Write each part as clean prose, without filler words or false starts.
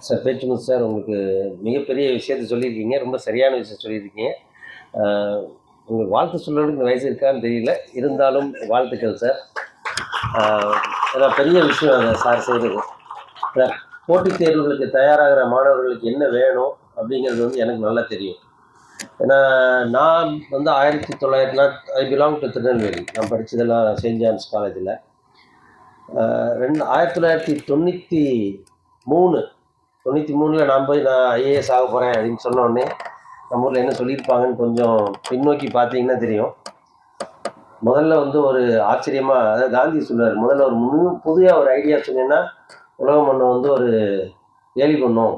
Sir Pechumuthu sir, உங்களுக்கு மிகப்பெரிய விஷயத்த சொல்லியிருக்கீங்க. ரொம்ப சரியான விஷயம் சொல்லியிருக்கீங்க. உங்களுக்கு வாழ்த்து சொல்கிறதுக்கு வயசு இருக்கான்னு தெரியல, இருந்தாலும் வாழ்த்துக்கள் சார். அதான் பெரிய விஷயம் அதை சார் செய்கிறது. போட்டித் தேர்வுகளுக்கு தயாராகிற மாணவர்களுக்கு என்ன வேணும் அப்படிங்கிறது வந்து எனக்கு நல்லா தெரியும். ஏன்னா நான் வந்து 1900 ஐ பிலாங் டு திருநெல்வேலி. நான் படித்ததெல்லாம் செயின்ட் ஜான்ஸ் காலேஜில். 1993 நான் போய் நான் ஐஏஎஸ் ஆக போகிறேன் அப்படின்னு சொன்னோடனே நம்ம ஊரில் என்ன சொல்லியிருப்பாங்கன்னு கொஞ்சம் பின்னோக்கி பார்த்தீங்கன்னா தெரியும். முதல்ல வந்து ஒரு ஆச்சரியமாக, அதாவது காந்தி சொல்லுவார், முதல்ல ஒரு புதியாக ஒரு ஐடியா சொன்னீங்கன்னா உலகம் ஒன்று வந்து ஒரு கேலி பண்ணும்,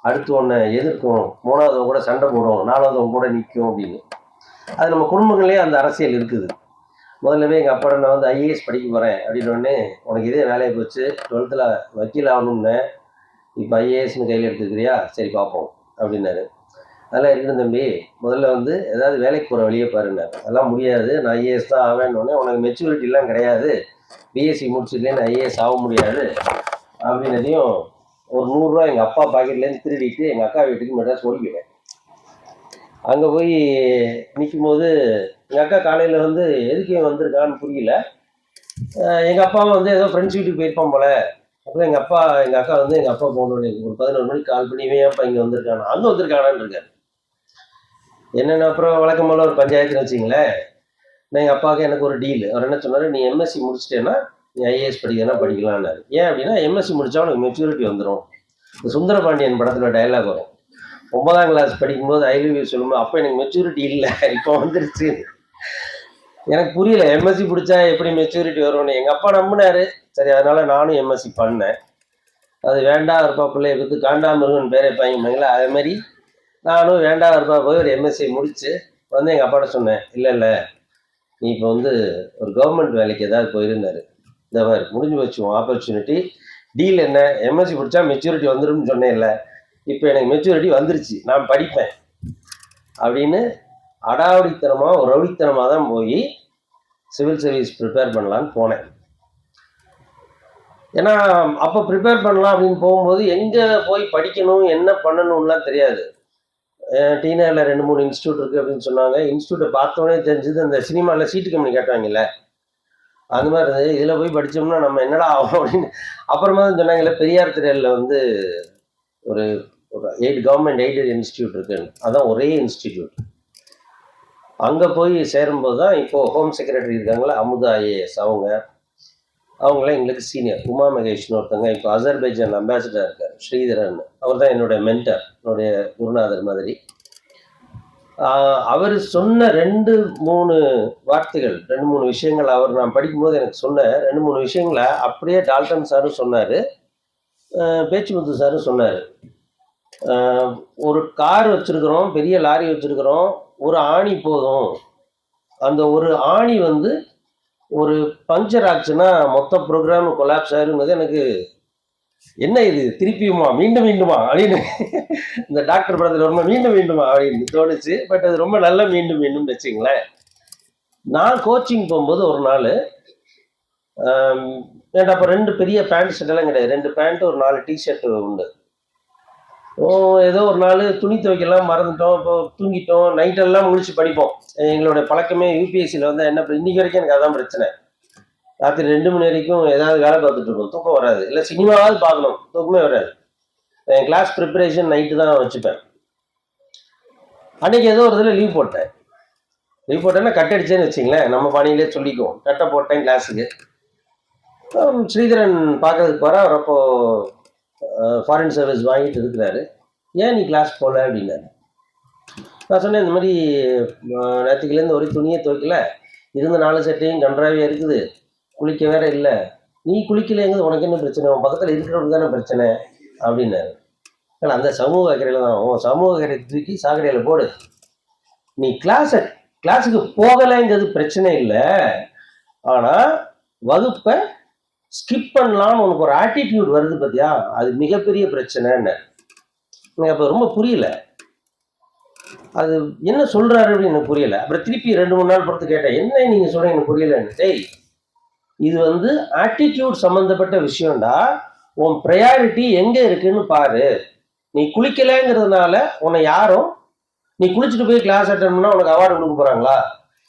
அடுத்து ஒன்று எதிர்க்கும், மூணாவது கூட சண்டை போடும், நாலாவது கூட நிற்கும் அப்படின்னு. அது நம்ம குடும்பங்களே அந்த அரசியல் இருக்குது. முதல்லவே எங்கள் அப்பாட நான் வந்து ஐஏஎஸ் படிக்க போகிறேன் அப்படின்னோடனே, உனக்கு இதே வேலையை போச்சு, 12th வக்கீல் ஆகணும்னு, இப்போ ஐஏஎஸ்னு கையில் எடுத்துக்கிறியா, சரி பார்ப்போம் அப்படின்னாரு. அதெல்லாம் இருக்கணும் தம்பி, முதல்ல வந்து ஏதாவது வேலைக்கு போகிற வழியே பாருன்னார். அதெல்லாம் முடியாது, நான் ஐஏஎஸ் தான் ஆவேன்னொடனே, உனக்கு மெச்சூரிட்டிலாம் கிடையாது, பிஎஸ்சி முடிச்சுட்டுலேயே நான் ஐஏஎஸ் ஆக முடியாது அப்படின்னதையும் ஒரு 100 ரூபா எங்கள் அப்பா பாக்கெட்லேருந்து திருடிட்டு எங்கள் அக்கா வீட்டுக்கு மெட்ராஸ் ஓடிக்கிட்டேன். அங்கே போய் நிற்கும் போது எங்கள் அக்கா காலையில் வந்து எதுக்கு வந்திருக்கான்னு புரியல. எங்கள் அப்பாவும் வந்து ஏதோ ஃப்ரெண்ட்ஸ் வீட்டுக்கு போயிருப்பான் போல. அப்புறம் எங்கள் அக்கா வந்து எங்கள் அப்பா போனோடனே ஒரு 11 மணிக்கு கால் பண்ணி, இவன் ஏன்ப்பா இங்கே வந்திருக்கானா, அங்கே வந்திருக்கானான்னு இருக்காரு. என்னென்ன அப்புறம் வழக்கம் போல ஒரு பஞ்சாயத்துன்னு வச்சிங்களேன். நான் எங்கள் அப்பாவுக்கு எனக்கு ஒரு டீல். அவர் என்ன சொன்னார், நீ எம்எஸ்சி முடிச்சிட்டேன்னா நீ ஐஏஎஸ் படிக்கிறனா படிக்கலான்னாரு. ஏன் அப்படின்னா எம்எஸ்சி முடித்தா உனக்கு மெச்சூரிட்டி வந்துடும். இந்த சுந்தரபாண்டியன் படத்தில் டைலாக் வரும், 9ஆம் கிளாஸ் படிக்கும்போது ஐலிவி சொல்லும்போது, அப்போ எனக்கு மெச்சூரிட்டி இல்லை, இப்போ வந்துருச்சு. எனக்கு புரியல, எம்எஸ்சி பிடிச்சா எப்படி மெச்சூரிட்டி வரும்னு. எங்கள் அப்பா நம்பினாரு, சரி அதனால் நானும் எம்எஸ்சி பண்ணேன். அது வேண்டா இருப்பா பிள்ளைய பற்றி காண்டாமிருகன் பேரை பாய்ங்களா, அதே மாதிரி நானும் வேண்டா இருப்பா போய் ஒரு எம்எஸ்சி முடித்து வந்து எங்கள் அப்பாட்ட சொன்னேன், இல்லை நீ இப்போ வந்து ஒரு கவர்மெண்ட் வேலைக்கு ஏதாவது போயிருந்தாரு, இந்த மாதிரி முடிஞ்சு வச்சு ஆப்பர்ச்சுனிட்டி. டீல் என்ன, எம்எஸ்சி பிடிச்சா மெச்சூரிட்டி வந்துடும் சொன்னேன். இல்லை, இப்போ எனக்கு மெச்சூரிட்டி வந்துருச்சு, நான் படிப்பேன் அப்படின்னு அடாவடித்தனமாக ஒரு ரவுடித்தனமாக தான் போய் சிவில் சர்வீஸ் ப்ரிப்பேர் பண்ணலான்னு போனேன். ஏன்னா அப்போ ப்ரிப்பேர் பண்ணலாம் அப்படின்னு போகும்போது எங்கே போய் படிக்கணும் என்ன பண்ணணும்லாம் தெரியாது. டீனரில் 2-3 இன்ஸ்டியூட் இருக்குது அப்படின்னு சொன்னாங்க. இன்ஸ்டியூட்டை பார்த்தோன்னே தெரிஞ்சது, அந்த சினிமாவில் சீட்டு கம்பெனி கேட்டாங்கல்ல, அந்த மாதிரி இருந்தது. இதில் போய் படித்தோம்னா நம்ம என்னடா ஆகும் அப்படின்னு. அப்புறமா தான் சொன்னாங்கல்ல, பெரியார் திரையில் வந்து ஒரு கவர்மெண்ட் எய்டட் இன்ஸ்டியூட் இருக்குன்னு, அதான் ஒரே இன்ஸ்டிடியூட். அங்கே போய் சேரும்போது தான் இப்போது ஹோம் செக்ரட்டரி இருக்காங்களா அமுதா ஐஏஎஸ், அவங்களாம் எங்களுக்கு சீனியர். உமா மகேஷ்னு ஒருத்தங்க இப்போ அசர்பைஜான் அம்பாசிடர் இருக்கார், ஸ்ரீதரன். அவர் தான் என்னுடைய மென்டர், என்னுடைய குருநாதர் மாதிரி. அவர் சொன்ன 2-3 வார்த்தைகள், 2-3 விஷயங்கள் அவர் நான் படிக்கும்போது எனக்கு சொன்ன 2-3 விஷயங்களை அப்படியே டால்டன் சாரும் சொன்னார், பேச்சுமுத்து சாரும் சொன்னார். ஒரு கார் வச்சுருக்கிறோம், பெரிய லாரி வச்சுருக்கிறோம், ஒரு ஆணி போதும். அந்த ஒரு ஆணி வந்து ஒரு பஞ்சர் ஆச்சுன்னா மொத்த ப்ரோக்ராம் கொலாப்ஸ் ஆயிருங்கிறது எனக்கு, என்ன இது திருப்பியுமா மீண்டும் மீண்டுமா அப்படின்னு இந்த டாக்டர் படத்தில் ரொம்ப மீண்டும் மீண்டுமா அப்படின்னு தோணுச்சு. பட் அது ரொம்ப நல்ல மீண்டும் மீண்டும் வச்சுங்களேன். நான் கோச்சிங் போகும்போது ஒரு நாள் ஏன்டா அப்போ 2 பெரிய பேண்ட் ஷர்ட்டெல்லாம் கிடையாது, 2 பேண்ட் ஒரு 4 டிஷர்ட் உண்டு. ஏதோ ஒரு நாள் துணி துவைக்கலாம் மறந்துட்டோம், இப்போ தூங்கிட்டோம், நைட்டெல்லாம் முடிச்சு படிப்போம். எங்களுடைய பழக்கமே யூபிஎஸ்சியில் வந்து என்ன, இன்னைக்கு வரைக்கும் எனக்கு அதான் பிரச்சனை. ராத்திரி 2 மணி வரைக்கும் ஏதாவது வேலை பார்த்துட்டு இருக்கோம், தூக்கம் வராது. இல்லை சினிமாவாவது பார்க்கணும், தூக்கமே வராது. என் கிளாஸ் ப்ரிப்பரேஷன் நைட்டு தான் வச்சுப்பேன். அன்னைக்கு ஏதோ ஒரு இதில் லீவ் போட்டேன்னா கட் அடிச்சேன்னு வச்சிங்களேன், நம்ம பாணியிலே சொல்லிக்குவோம், கட்டை போட்டேன் கிளாஸுக்கு. ஸ்ரீதரன் பார்க்கறதுக்கு போகிற, அவர் அப்போ ஃபாரின் சர்வீஸ் வாங்கிட்டு இருக்கிறாரு. ஏன் நீ கிளாஸ் போகல அப்படின்னாரு. நான் சொன்னேன், இந்த மாதிரி நேற்றுக்குலேருந்து ஒரே துணியை துவைக்கல, இருந்த 4 சட்டையும் கன்றாவே இருக்குது, குளிக்க வேற இல்லை, நீ குளிக்கலைங்கிறது உனக்கு என்ன பிரச்சனை, உன் பக்கத்தில் இருக்கிறவனுக்கு தானே பிரச்சனை அப்படின்னாரு. ஆனால் அந்த சமூக அக்கறையில் தான், உன் சமூக அக்கறை தூக்கி சாக்கடையில் போடு, நீ கிளாஸுக்கு போகலைங்கிறது பிரச்சனை இல்லை, ஆனால் வகுப்பை ஸ்கிப் பண்ணலான்னு உனக்கு ஒரு ஆட்டிடியூட் வருது பார்த்தியா, அது மிகப்பெரிய பிரச்சனைன்னு. எனக்கு அப்போ ரொம்ப புரியல, அது என்ன சொல்றாரு அப்படின்னு எனக்கு புரியல. அப்புறம் திருப்பி 2-3 நாள் பொறுத்து கேட்டேன், என்ன நீங்க சொல்றீங்க எனக்கு புரியலன்னு. டேய், இது வந்து ஆட்டிடியூட் சம்பந்தப்பட்ட விஷயம்டா, உன் ப்ரையாரிட்டி எங்கே இருக்குன்னு பாரு. நீ குளிக்கலைங்கிறதுனால உன்னை யாரும் நீ குளிச்சுட்டு போய் கிளாஸ் அட்டன் பண்ணால் உனக்கு அவார்டு கொடுக்க போகிறாங்களா?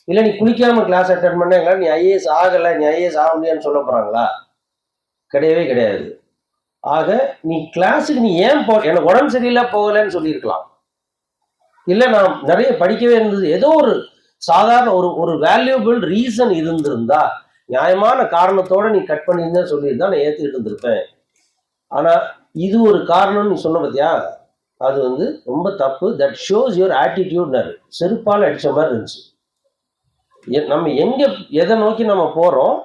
இல்லை நீ குளிக்காமல் கிளாஸ் அட்டன் பண்ணீங்களா நீ ஐஏஎஸ் ஆகலை, நீ ஐஏஎஸ் ஆக முடியாதுன்னு சொல்ல போகிறாங்களா? கிடையவே கிடையாது. ஆக நீ கிளாஸுக்கு நீ ஏன் எனக்கு உடம்பு சரியில்லை போகலைன்னு சொல்லியிருக்கலாம். இல்லை நான் நிறைய படிக்கவே இருந்தது, ஏதோ ஒரு சாதாரண ஒரு வேல்யூபிள் ரீசன் இருந்திருந்தா, நியாயமான காரணத்தோட நீ கட் பண்ணியிருந்தா சொல்லியிருந்தா நான் ஏற்றுக்கிட்டு இருந்திருப்பேன். ஆனால் இது ஒரு காரணம்னு நீ சொன்ன பார்த்தியா, அது வந்து ரொம்ப தப்பு. தட் ஷோஸ் யுவர் ஆட்டிடியூட்னாரு. செருப்பால் அடித்த மாதிரி இருந்துச்சு. நம்ம எங்கே எதை நோக்கி நம்ம போகிறோம்,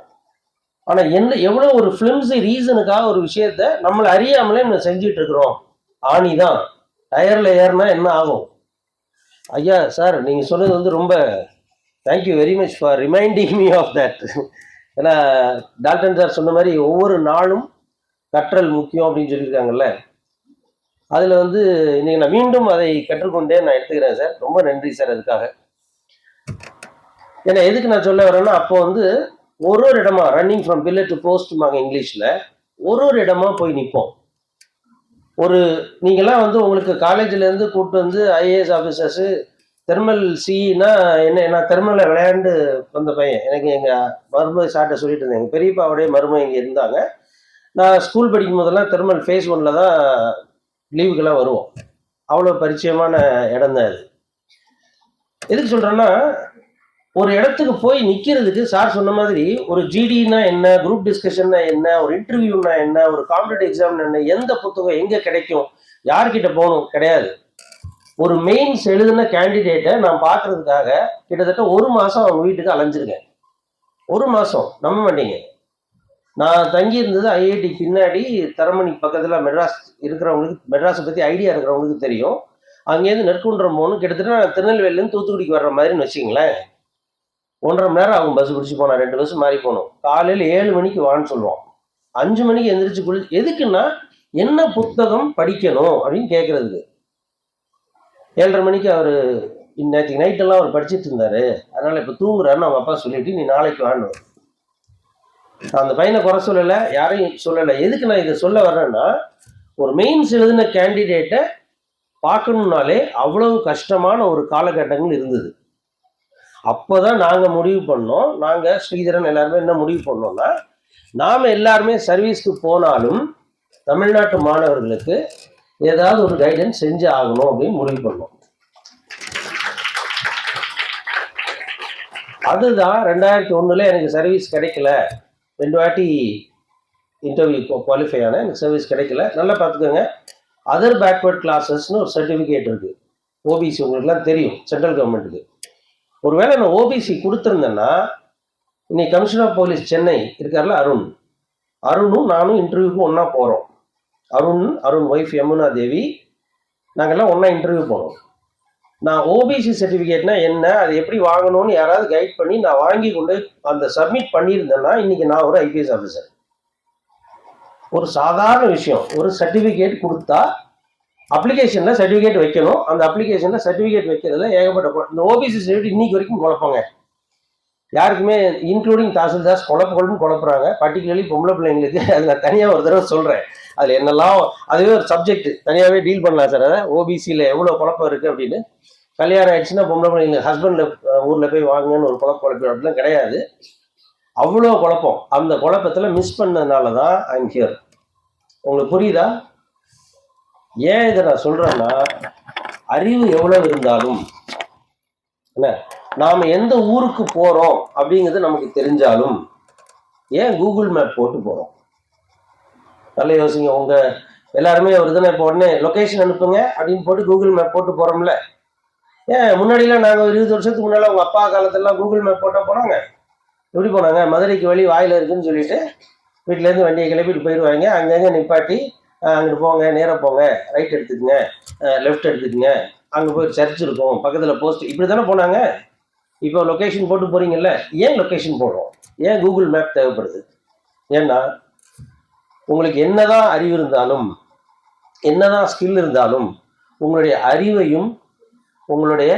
ஆனால் எவ்வளோ ஒரு ஃபிலிம்ஸி ரீசனுக்காக ஒரு விஷயத்த நம்மளை அறியாமலே நம்ம செஞ்சுட்டு இருக்கிறோம். ஆணிதான் டயரில் ஏறினா என்ன ஆகும்? ஐயா சார், நீங்கள் சொன்னது வந்து ரொம்ப thank you very much for reminding me of that. ஏன்னா டால்டன் சார் சொன்ன மாதிரி ஒவ்வொரு நாளும் கற்றல் முக்கியம் அப்படின்னு சொல்லியிருக்காங்கல்ல. அதில் வந்து இன்னைக்கு நான் மீண்டும் அதை கற்றுக்கொண்டே நான் எடுத்துக்கிறேன் சார். ரொம்ப நன்றி சார் அதுக்காக. ஏன்னா எதுக்கு நான் சொல்ல வரேன்னா, அப்போ வந்து ஒரு இடமா ரன்னிங் ஃப்ரம் பில்லர் டு போஸ்ட்மாங்க இங்கிலீஷில், ஒரு இடமா போய் நிற்போம். நீங்களாம் வந்து உங்களுக்கு காலேஜ்லேருந்து கூப்பிட்டு வந்து ஐஏஎஸ் ஆஃபீஸர்ஸு தெர்மல் சின்னா என்ன, நான் தெர்மலில் விளையாண்டு வந்த பையன். எனக்கு எங்கள் மருமக சார்ட்ட சொல்லிட்டு இருந்தேன். எங்கள் பெரியப்பாவுடைய மருமக இங்கே இருந்தாங்க. நான் ஸ்கூல் படிக்கும் போதெல்லாம் தெர்மல் ஃபேஸ் 1 தான் லீவுக்கெல்லாம் வருவோம். அவ்வளோ பரிச்சயமான இடம் தான் அது. எதுக்கு சொல்கிறேன்னா, ஒரு இடத்துக்கு போய் நிற்கிறதுக்கு சார் சொன்ன மாதிரி ஒரு ஜிடினா என்ன, குரூப் டிஸ்கஷன்னா என்ன, ஒரு இன்டர்வியூனா என்ன, ஒரு காம்படிட்டிவ் எக்ஸாம்னா என்ன, எந்த புத்தகம் எங்கே கிடைக்கும், யார்கிட்ட போகணும் கிடையாது. ஒரு மெயின்ஸ் எழுதுன கேண்டிடேட்டை நான் பார்க்கறதுக்காக கிட்டத்தட்ட 1 மாதம் அவங்க வீட்டுக்கு அலைஞ்சிருக்கேன். 1 மாதம், நம்ப மாட்டீங்க. நான் தங்கி இருந்தது ஐஐடி பின்னாடி தரமணி பக்கத்தில். மெட்ராஸ் இருக்கிறவங்களுக்கு, மெட்ராஸை பற்றி ஐடியா இருக்கிறவங்களுக்கு தெரியும். அங்கேருந்து நெற்குன்றம் போகணும். கிட்டத்தட்ட நான் திருநெல்வேலியிலேருந்து தூத்துக்குடிக்கு வர்ற மாதிரின்னு வச்சிங்களேன். 1.5 மணி நேரம் ஆகும் பஸ் பிடிச்சி போனால். 2 பஸ் மாறி போகணும். காலையில் 7 மணிக்கு வான்னு சொல்லுவோம். 5 மணிக்கு எந்திரிச்சு எதுக்குன்னா என்ன புத்தகம் படிக்கணும் அப்படின்னு கேட்கறதுக்கு. 7:30 மணிக்கு அவர் நேற்று நைட்டெல்லாம் அவர் படிச்சுட்டு இருந்தாரு, அதனால இப்போ தூங்குறாருன்னு அவங்க அப்பா சொல்லிட்டு நீ நாளைக்கு வாணும். நான் அந்த பையனை குறை சொல்லலை, யாரையும் சொல்லலை. எதுக்கு நான் இதை சொல்ல வர்றேன்னா, ஒரு மெயின்ஸ் எழுதின கேண்டிடேட்டை பார்க்கணுன்னாலே அவ்வளவு கஷ்டமான ஒரு காலகட்டங்கள் இருந்தது. அப்போதான் நாங்கள் முடிவு பண்ணோம், நாங்கள் ஸ்ரீதரன் எல்லாருமே என்ன முடிவு பண்ணோம்னா, நாம் எல்லாருமே சர்வீஸ்க்கு போனாலும் தமிழ்நாட்டு மாணவர்களுக்கு ஏதாவது ஒரு கைடன்ஸ் செஞ்சு ஆகணும் அப்படின்னு முடிவு பண்ணோம். அதுதான் 2001 எனக்கு சர்வீஸ் கிடைக்கல. 2 வாட்டி இன்டர்வியூ குவாலிஃபை ஆனால் எனக்கு சர்வீஸ் கிடைக்கல. நல்லா பார்த்துக்கோங்க, அதர் பேக்வர்ட் கிளாஸஸ்னு ஒரு சர்டிஃபிகேட் இருக்குது. ஓபிசி உங்களுக்குலாம் தெரியும், சென்ட்ரல் கவர்மெண்ட்டுக்கு. ஒருவேளை நான் ஓபிசி கொடுத்துருந்தேன்னா, இன்னைக்கு கமிஷனர் ஆஃப் போலீஸ் சென்னை இருக்கார்ல அருணும் நானும் இன்டர்வியூக்கு ஒன்றா போகிறோம். அருண் ஒய்ஃப் யமுனா தேவி, நாங்கள்லாம் ஒன்றா இன்டர்வியூ போனோம். நான் ஓபிசி சர்டிஃபிகேட்னா என்ன, அது எப்படி வாங்கணும்னு யாராவது கைட் பண்ணி நான் வாங்கி கொண்டு அந்த சப்மிட் பண்ணியிருந்தேன்னா இன்னைக்கு நான் ஒரு ஐபிஎஸ் ஆஃபீஸர். ஒரு சாதாரண விஷயம், ஒரு சர்டிஃபிகேட் கொடுத்தா அப்ளிகேஷனில் சர்டிஃபிகேட் வைக்கணும். அந்த அப்ளிகேஷனில் சர்டிஃபிகேட் வைக்கிறதுல ஏகப்பட்ட இந்த ஓபிசி சர்டிஃபிகேட் இன்னைக்கு வரைக்கும் குழப்பங்க. யாருக்குமே இன்க்ளூடிங் தாசில்தாஸ் குழப்புறாங்க. பர்டிகுலர்லி பொம்பளை பிள்ளைங்களுக்கு. அது நான் தனியாக ஒரு தடவை சொல்கிறேன். அதில் என்னெல்லாம், அதுவே ஒரு சப்ஜெக்ட் தனியாகவே டீல் பண்ணலாம் சார். அதை ஓபிசியில் எவ்வளோ குழப்பம் இருக்குது அப்படின்னு. கல்யாணம் ஆயிடுச்சுன்னா பொம்பளை பிள்ளைங்க ஹஸ்பண்டில் ஊரில் போய் வாங்குன்னு ஒரு குழப்பம் அப்படிலாம் கிடையாது. அவ்வளோ குழப்பம். அந்த குழப்பத்தில் மிஸ் பண்ணதுனால தான் ஐம் ஹியர். உங்களுக்கு புரியுதா? ஏன் இதை நான் சொல்கிறேன்னா, அறிவு எவ்வளோ இருந்தாலும் என்ன, நாம் எந்த ஊருக்கு போகிறோம் அப்படிங்கிறது நமக்கு தெரிஞ்சாலும் ஏன் கூகுள் மேப் போட்டு போகிறோம்? நல்ல யோசிங்க. உங்கள் எல்லாருமே ஒரு தானே இப்போ உடனே லொக்கேஷன் அனுப்புங்க அப்படின்னு போட்டு கூகுள் மேப் போட்டு போகிறோம்ல. ஏன் முன்னாடிலாம் நாங்கள் ஒரு 20 வருஷத்துக்கு முன்னால் உங்கள் அப்பா காலத்திலலாம் கூகுள் மேப் போட்டால் போனாங்க. எப்படி போனாங்க? மதுரைக்கு வழி வாயில் இருக்குன்னு சொல்லிட்டு வீட்டிலேருந்து வண்டியை கிளப்பிட்டு போயிடுவாங்க. அங்கங்கே நிப்பாட்டி அங்கிட்டு போங்க, நேராக போங்க, ரைட் எடுத்துக்கங்க, லெஃப்ட் எடுத்துக்கங்க, அங்கே போய் சர்ச் இருக்கும், பக்கத்தில் போஸ்ட், இப்படி தானே போனாங்க. இப்போ லொக்கேஷன் போட்டு போகிறீங்கல்ல. ஏன் லொக்கேஷன் போடுறோம்? ஏன் கூகுள் மேப் தேவைப்படுது? ஏன்னா உங்களுக்கு என்னதான் அறிவு இருந்தாலும், என்னதான் ஸ்கில் இருந்தாலும், உங்களுடைய அறிவையும் உங்களுடைய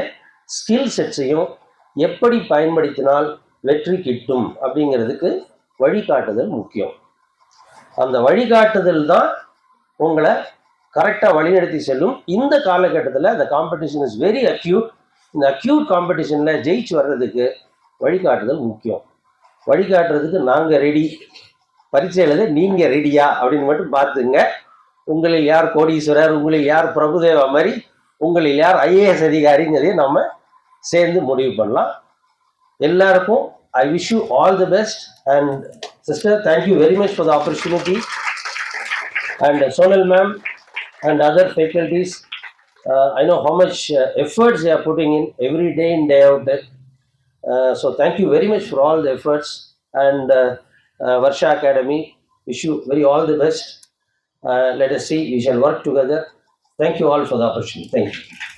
ஸ்கில் செட்ஸையும் எப்படி பயன்படுத்தினால் வெற்றி கிட்டும் அப்படிங்கிறதுக்கு வழிகாட்டுதல் முக்கியம். அந்த வழிகாட்டுதல் தான் உங்களை கரெக்டாக வழிநடத்தி செல்லும். இந்த காலகட்டத்தில் அந்த காம்படிஷன் இஸ் வெரி அக்யூட். இந்த அக்யூட் காம்படிஷனில் ஜெயிச்சு வர்றதுக்கு வழிகாட்டுதல் முக்கியம். வழிகாட்டுறதுக்கு நாங்கள் ரெடி, பரீட்சை எழுத நீங்கள் ரெடியா அப்படின்னு மட்டும் பார்த்துங்க. உங்களில் யார் கோடீஸ்வரர், உங்களில் யார் பிரபுதேவா மாதிரி, உங்களில் யார் ஐஏஎஸ் அதிகாரிங்கிறதையும் நம்ம சேர்ந்து முடிவு பண்ணலாம். எல்லாருக்கும் I wish you all the best. And sister, thank you very much for the opportunity. And Sonal ma'am and other faculties, I know how much efforts they are putting in every day in, day out. So thank you very much for all the efforts. And Varsha Academy, wish you very all the best. Let us see, we shall work together. Thank you all for the opportunity. Thank you.